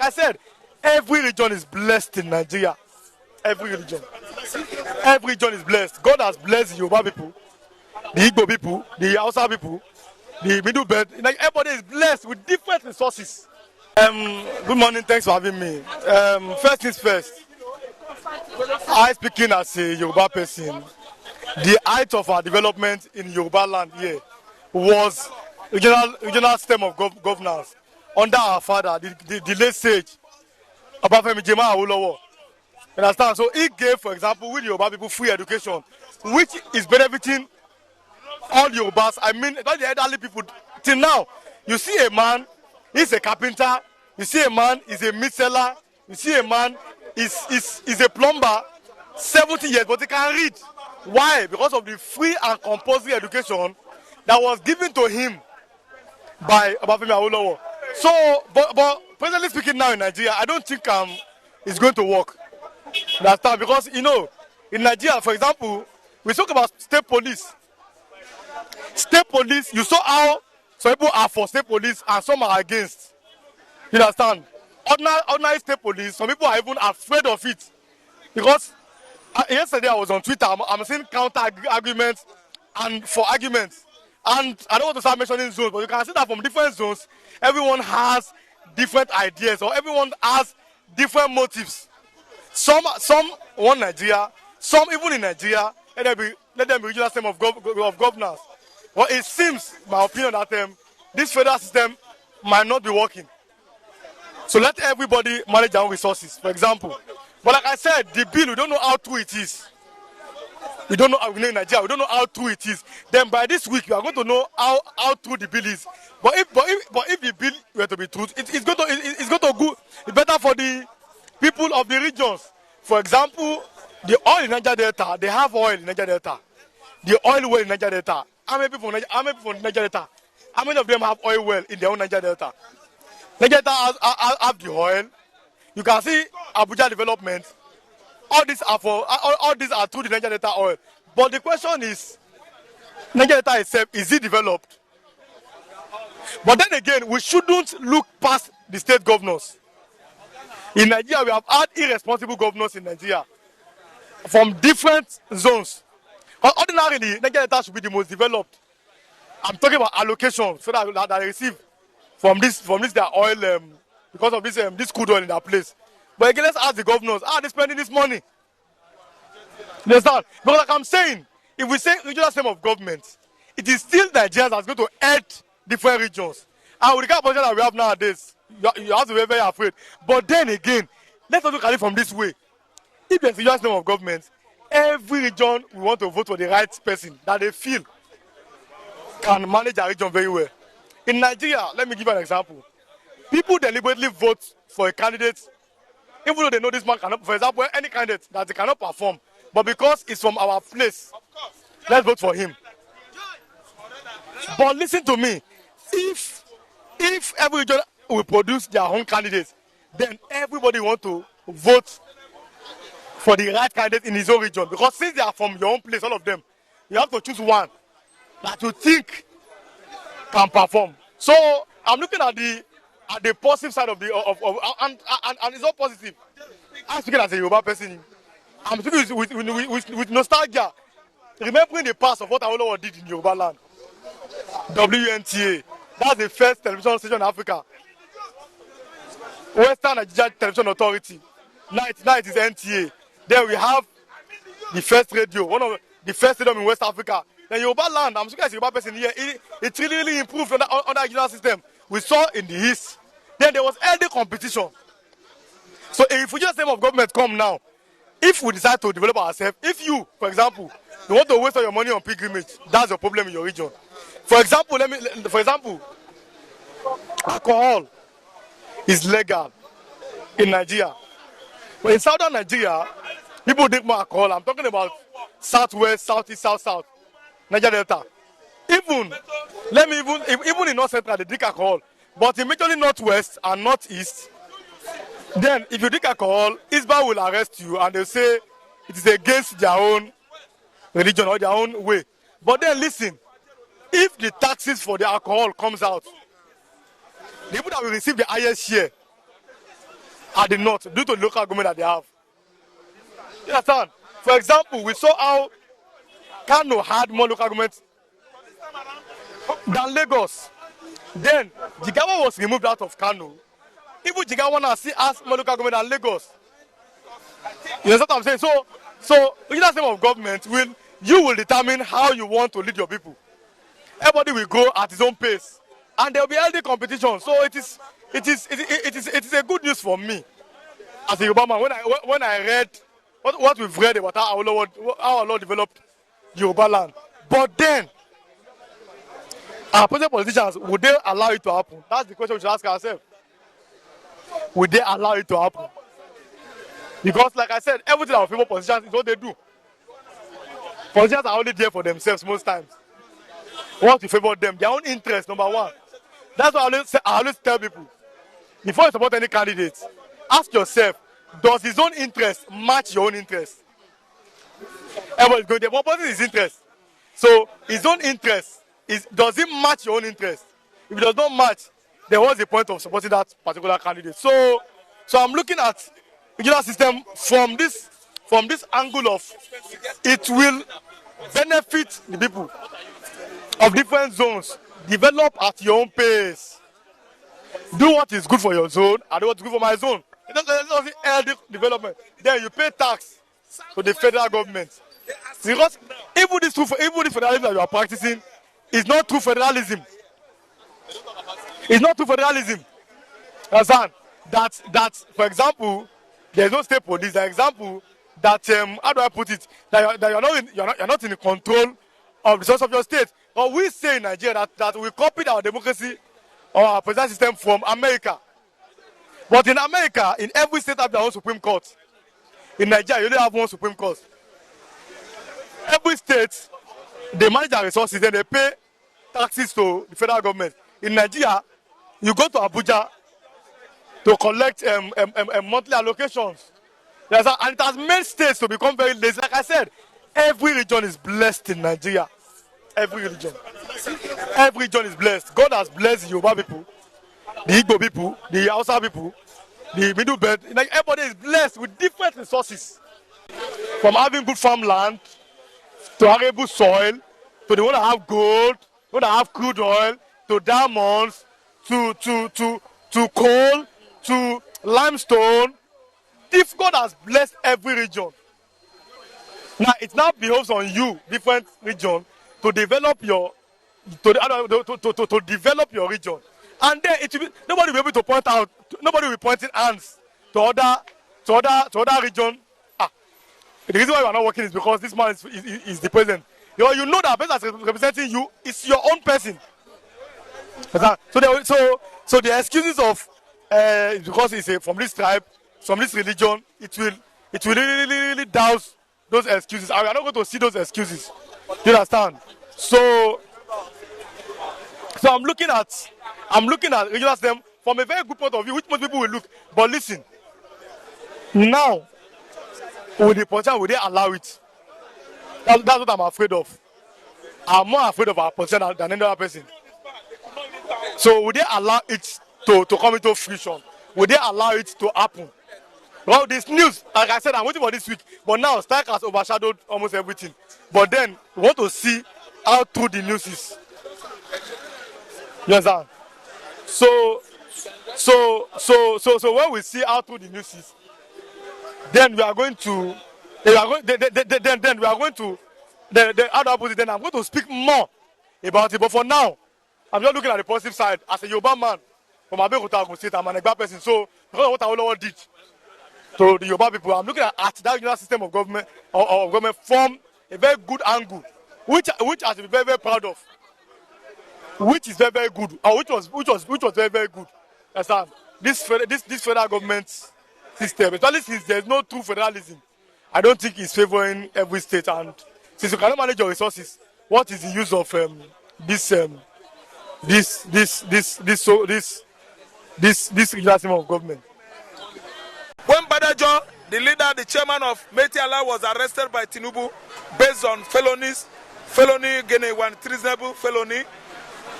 I said, every region is blessed in Nigeria. Every region. Every region is blessed. God has blessed the Yoruba people, the Igbo people, the Hausa people, the Middle Belt. Like everybody is blessed with different resources. Good morning, thanks for having me. First things first, I speaking as a Yoruba person, the height of our development in Yoruba land here was regional system of governance under our father, the late sage, Obafemi Jema Awolowo. Understand? So he gave, for example, with Yoruba people free education, which is benefiting all Yorubas. I mean, all the elderly people. Till now, you see a man, he's a carpenter. You see a man, he's a meat seller. You see a man, is a plumber, 70 years, but he can read. Why? Because of the free and compulsory education that was given to him by Obafemi Awolowo. So, but presently speaking now in Nigeria, I don't think it's going to work. Understand? Because, you know, in Nigeria, for example, we talk about state police. State police, you saw how some people are for state police and some are against. You understand? Ordinary state police, some people are even afraid of it. Because yesterday I was on Twitter, I'm seeing counter arguments and for arguments. And I don't want to start mentioning zones, but you can see that from different zones, everyone has different ideas or everyone has different motives. Some want Nigeria, some even in Nigeria, let them be regional system of governance. But it seems, my opinion, that this federal system might not be working. So let everybody manage their own resources, for example. But like I said, the bill, we don't know how true it is. We don't know, in Nigeria, we don't know how true it is. Then by this week, we are going to know how true the bill is. But if the bill were to be true, it's going to go. It's better for the people of the regions. For example, the oil in Niger Delta, they have oil in Niger Delta. The oil well in Niger Delta. How many people in Niger Delta? How many of them have oil well in their own Niger Delta? Niger Delta have the oil. You can see Abuja development. All these are through the Niger Delta oil. But the question is, Niger Delta itself, is it developed? But then again, we shouldn't look past the state governors. In Nigeria, we have had irresponsible governors in Nigeria from different zones. Ordinarily, Niger Delta should be the most developed. I'm talking about allocation, so that they receive from this their oil because of this crude oil in that place. But again, let's ask the governors, how are they spending this money? You understand? Because like I'm saying, if we say regional system of government, it is still Nigerians that's going to add different regions. And with the kind of position that we have nowadays, you have to be very afraid. But then again, let's not look at it from this way. If there's a regional system of government, every region we want to vote for the right person that they feel can manage their region very well. In Nigeria, let me give you an example. People deliberately vote for a candidate, even though they know this man cannot, for example, any candidate that they cannot perform, but because it's from our place, let's vote for him. But listen to me, if every region will produce their own candidates, then everybody want to vote for the right candidate in his own region. Because since they are from your own place, all of them, you have to choose one that you think can perform. So I'm looking at the positive side of and it's all positive. I'm speaking as a Yoruba person. I'm speaking with nostalgia, remembering the past of what Awolowo did in Yoruba land. WNTA, that's the first television station in Africa. Western Nigeria Television Authority. Now it is NTA. Then we have the first radio, one of the first stadium in West Africa. Then Yoruba land, I'm speaking as a Yoruba person here, it really improved under the regional system. We saw in the East. Then there was healthy competition. So if regional system of government come now, if we decide to develop ourselves, if you, for example, you want to waste all your money on pilgrimage, that's your problem in your region. For example, alcohol is legal in Nigeria. But in southern Nigeria, people drink more alcohol. I'm talking about southwest, southeast, south, Niger Delta. Even in North Central, they drink alcohol. But in majorly northwest and northeast, then if you drink alcohol, ISBA will arrest you and they'll say it is against their own religion or their own way. But then listen, if the taxes for the alcohol comes out, the people that will receive the highest share at the north due to the local government that they have. You understand? For example, we saw how Kano had more local government than Lagos. Then Jigawa was removed out of Kano. Even Jigawa now still has more local government than Lagos. You understand what I'm saying? So regional system of government will determine how you want to lead your people. Everybody will go at his own pace, and there will be healthy competition. So it is a good news for me as a Yoruba man when I read what we've read about how our Lord developed Yoruba land. But then, our present politicians, would they allow it to happen? That's the question we should ask ourselves. Would they allow it to happen? Because, like I said, everything our people politicians is what they do. Politicians are only there for themselves most times. Want to favor them, their own interest, number one. That's why I always tell people, before you support any candidate, ask yourself, does his own interest match your own interest? Everybody's going there. What is his interest? So his own interest does it match your own interest? If it does not match, then what's the point of supporting that particular candidate? So I'm looking at the regional system from this angle of it will benefit the people of different zones. Develop at your own pace. Do what is good for your zone. I do what's good for my zone. It doesn't healthy development. Then you pay tax to the federal government. Because even this federalism that you are practicing is not true federalism. It's not true federalism. Understand? That for example, there's no state police. The example that how do I put it? That you're not in control of the resources of your state. But we say in Nigeria that we copied our democracy or our presidential system from America. But in America, in every state have their own Supreme Court. In Nigeria, you only have one Supreme Court. Every state, they manage their resources and they pay taxes to the federal government. In Nigeria, you go to Abuja to collect monthly allocations. And it has made states to become very lazy. Like I said, every region is blessed in Nigeria. Every region. Every region is blessed. God has blessed the Yoruba people, the Igbo people, the Hausa people, the Middle Belt. Like everybody is blessed with different resources. From having good farmland, to arable soil, to the one that have gold, one that have crude oil, to diamonds, to coal, to limestone. If God has blessed every region, now it now behoves on you, different region, to develop your to develop your region, and then nobody will be able to point out. Nobody will be pointing hands to other region. The reason why you are not working is because this man is the president. You know that person that's representing you is your own person. So the excuses of because it's from this tribe, from this religion, it will really douse those excuses. And we are not going to see those excuses. Do you understand? So I'm looking at regional system from a very good point of view, which most people will look. But listen, now with the politician, will they allow it? That's what I'm afraid of. I'm more afraid of our politician than any other person. So will they allow it to come into fruition? Will they allow it to happen? Well, this news, like I said, I'm waiting for this week. But now, strike has overshadowed almost everything. But then, we want to see how true the news is. You understand? So when we see how true the news is, then we are going to, how do I put it? Then I'm going to speak more about it. But for now, I'm just looking at the positive side. As a Yoruba man from Abeokuta, Ogun State, I'm an Igbo person. So because of what Awolowo did to the Yoruba people, I'm looking at that regional system of government from a very good angle, which I should be very, very proud of. Which is very, very good. Which was very, very good. Understand? This federal government system, especially since there's no true federalism, I don't think it's favoring every state. And since you cannot manage your resources, what is the use of this regional system of government? When Badajo, the leader, the chairman of Metiala, was arrested by Tinubu based on felony again, one treasonable felony,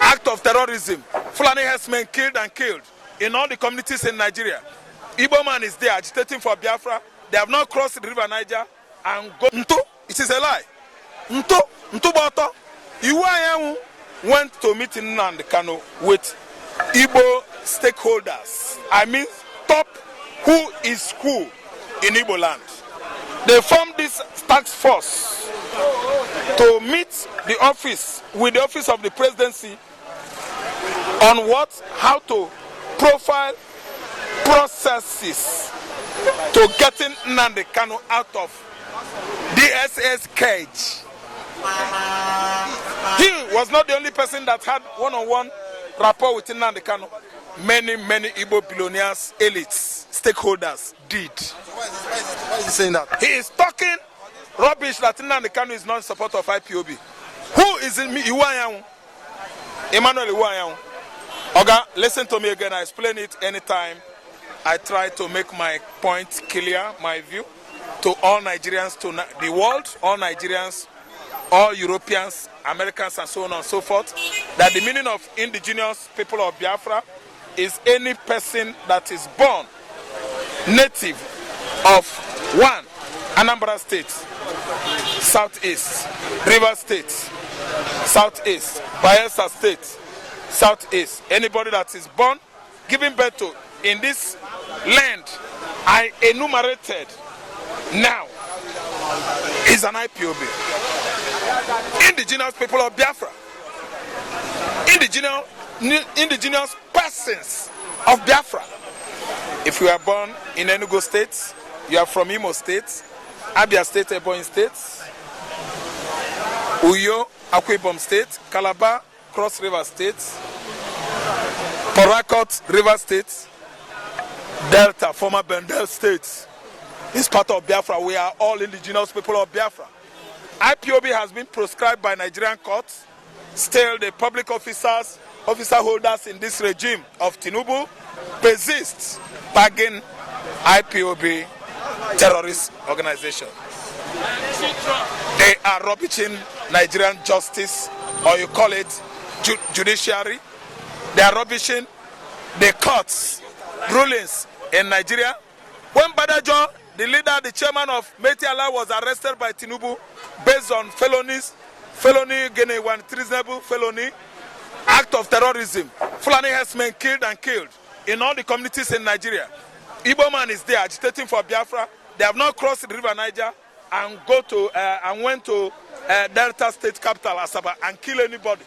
act of terrorism, Fulani herdsmen killed in all the communities in Nigeria. Igbo man is there agitating for Biafra. They have not crossed the river Niger and go. Nto, it is a lie. Nto Boto. Iwayamu went to meet Nnamdi Kanu with Igbo stakeholders. I mean, top who is who in Igbo land. They formed this task force to meet the office with the office of the presidency on how to profile processes to getting Nnamdi Kanu out of DSS cage. He was not the only person that had one-on-one rapport with Nnamdi Kanu. Many Igbo billionaires, elites, stakeholders did. Why is he saying that? He is talking rubbish that Nnamdi Kanu is not in support of IPOB. Who is in me? Emmanuel Iwayan. Oga, listen to me again. I explain it anytime. I try to make my point clear, my view, to all Nigerians, to the world, all Nigerians, all Europeans, Americans, and so on and so forth, that the meaning of indigenous people of Biafra is any person that is born native of one, Anambra State, Southeast, Rivers State, Southeast, Bayelsa State, Southeast. Anybody that is born, giving birth to in this land I enumerated now is an IPOB. Indigenous people of Biafra. Indigenous persons of Biafra. If you are born in Enugu State, you are from Imo State, Abia State, Ebonyi State, Uyo, Akwa Ibom State, Calabar, Cross River State, Port Harcourt, River State, Delta, former Bendel State, is part of Biafra. We are all indigenous people of Biafra. IPOB has been proscribed by Nigerian courts. Still, the public officer holders in this regime of Tinubu persist bagging IPOB terrorist organization. They are rubbishing Nigerian justice, or you call it judiciary. They are rubbishing the courts rulings in Nigeria. When Badajo, the leader, the chairman of Meti Allah, was arrested by Tinubu based on felony, treasonable felony, act of terrorism, Fulani herdsmen killed in all the communities in Nigeria. Igbo man is there agitating for Biafra. They have not crossed the river Niger and went to Delta State capital Asaba and kill anybody.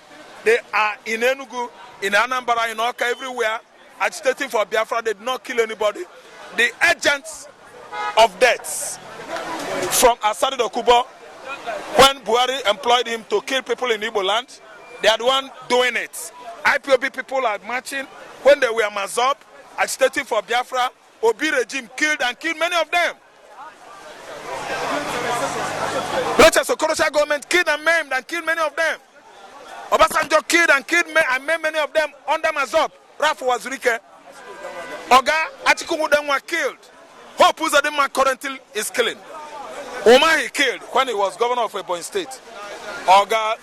They are in Enugu, in Anambra, in Oka, everywhere agitating for Biafra. They did not kill anybody. The agents of deaths from Asadi Dokubo, when Buhari employed him to kill people in Igbo land, they are the one doing it. IPOB people are marching when they were Mazop, agitating for Biafra. Obi regime killed many of them. Rochas Okorocha government killed and maimed and killed many of them. Obasanjo killed and maimed many of them under Mazop. Rafu Wazurike. Oga Achikumudan were killed. Hope Uzadima currently is killing. Omahi killed when he was governor of Ebonyi State. Oga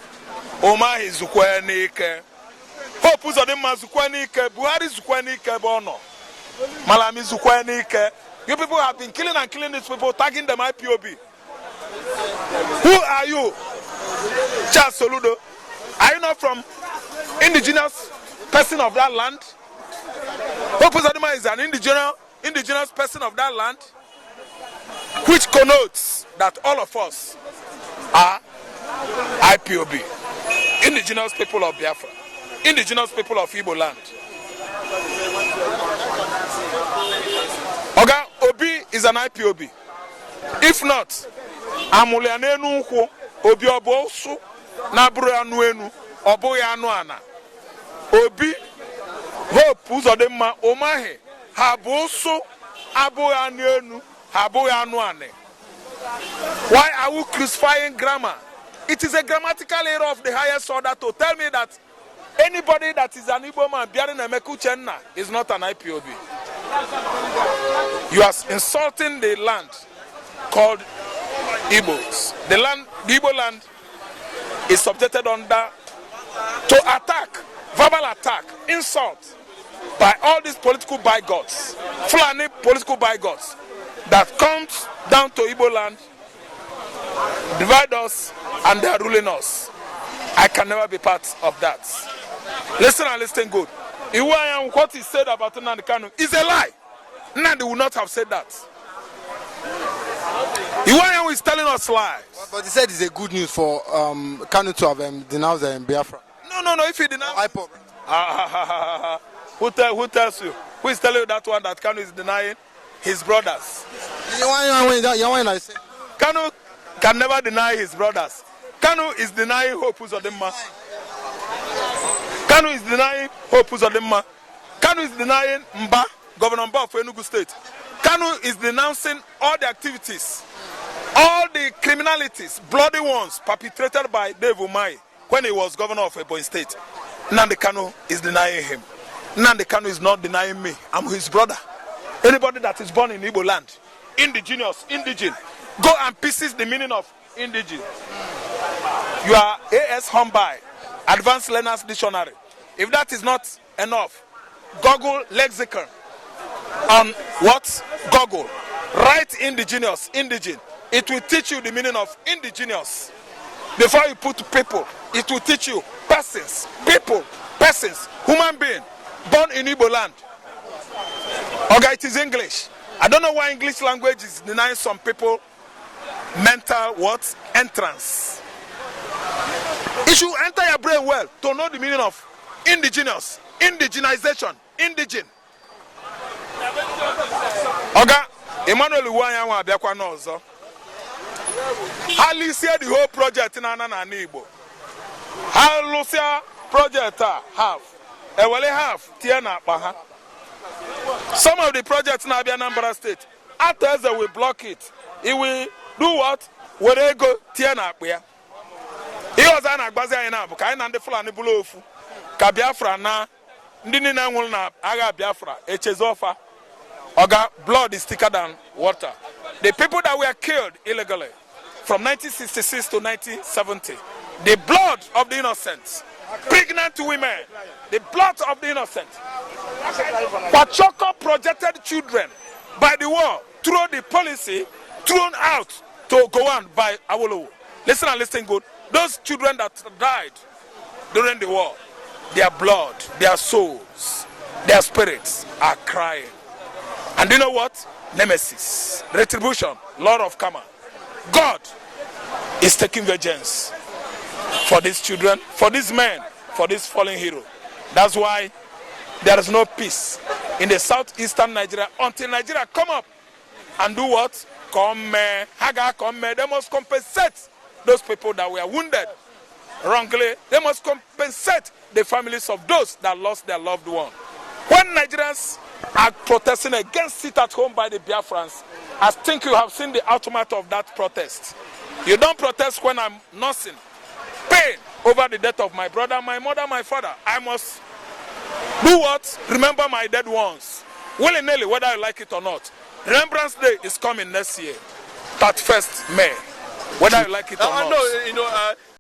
Omahi Zukwenike. Hope Uzadima Zukwenike. Buhari Zukwenike Bono. Malami Zukwenike. You people have been killing and killing these people, tagging them IPOB. Who are you? Charles Soludo. Are you not from indigenous person of that land? Hope Uzadima is an indigenous person of that land, which connotes that all of us are IPOB, indigenous people of Biafra, indigenous people of Igbo land. Oga Obi is an IPOB. If not, Amulianenu Obi Obosu Nabru Anuenu Oboya Anuana Obi Hope Uzodema Omahe Habosu Aboyanu Haboyanuane. Why are we crucifying grammar? It is a grammatical error of the highest order to tell me that anybody that is an Igbo man bearing a Mekuchenna is not an IPOB. You are insulting the land called Igbo'S. The Igbo land is subjected under to attack, verbal attack, insult by all these political bigots, Fulani political bigots, that comes down to Igbo land, divide us, and they are ruling us. I can never be part of that. Listen and listen good. What he said about Nnamdi Kanu is a lie. Nnamdi would not have said that. Iwayan is telling us lies. But he said it's a good news for Kanu to have denounced Biafra. No. If he denounced IPOB. Who tells you? Who is telling you that one that Kanu is denying his brothers? Kanu can never deny his brothers. Kanu is denying Hope Uzodimma. Kanu is denying Hope Uzodimma. Kanu is denying Mba, Governor Mba of Enugu State. Kanu is denouncing all the activities, all the criminalities, bloody ones perpetrated by Dave Umahi when he was governor of Ebonyi State. Nnamdi Kanu is denying him. Nnamdi Kanu is not denying me. I'm his brother. Anybody that is born in Igbo land, indigenous, indigene, go and pieces the meaning of indigene. You are AS Hombai, Advanced Learners Dictionary. If that is not enough, Google lexicon on what? Google. Write indigenous, indigene. It will teach you the meaning of indigenous. Before you put people, it will teach you persons, people, persons, human being, born in Igbo land. Okay, it is English. I don't know why English language is denying some people mental what? Entrance. It should enter your brain well to know the meaning of indigenous, indigenization, indigene. Oga, Emmanuel Iwayan Abiakwa Nozo. How Lucia the whole project in Anana Igbo? How Lucia project have? Have Tiana Baha. Some of the projects in Anambra State, after they will block it, it will do what? Where they go Tiana Bia. He was an Agbazia in Abu Kain and the Fulani Bulofu. Kabiafra na Ndinina Wulna Aga Biafra, Echezofa. Oga, blood is thicker than water. The people that were killed illegally from 1966 to 1970, the blood of the innocent, pregnant women, the blood of the innocent, Pachoko projected children by the war through the policy thrown out to go on by Awolowo. Listen and listen good. Those children that died during the war, their blood, their souls, their spirits are crying. And you know what? Nemesis, retribution, Lord of Karma. God is taking vengeance for these children, for these men, for this fallen hero. That's why there is no peace in the southeastern Nigeria until Nigeria come up and do what? Haga come. They must compensate those people that were wounded wrongly. They must compensate the families of those that lost their loved one. When Nigerians are protesting against it at home by the Biafrans, I think you have seen the outcome of that protest. You don't protest when I'm nursing pain over the death of my brother, my mother, my father. I must do what? Remember my dead ones. Willy-nilly, whether I like it or not. Remembrance Day is coming next year, 31st May. Whether I like it or not. No,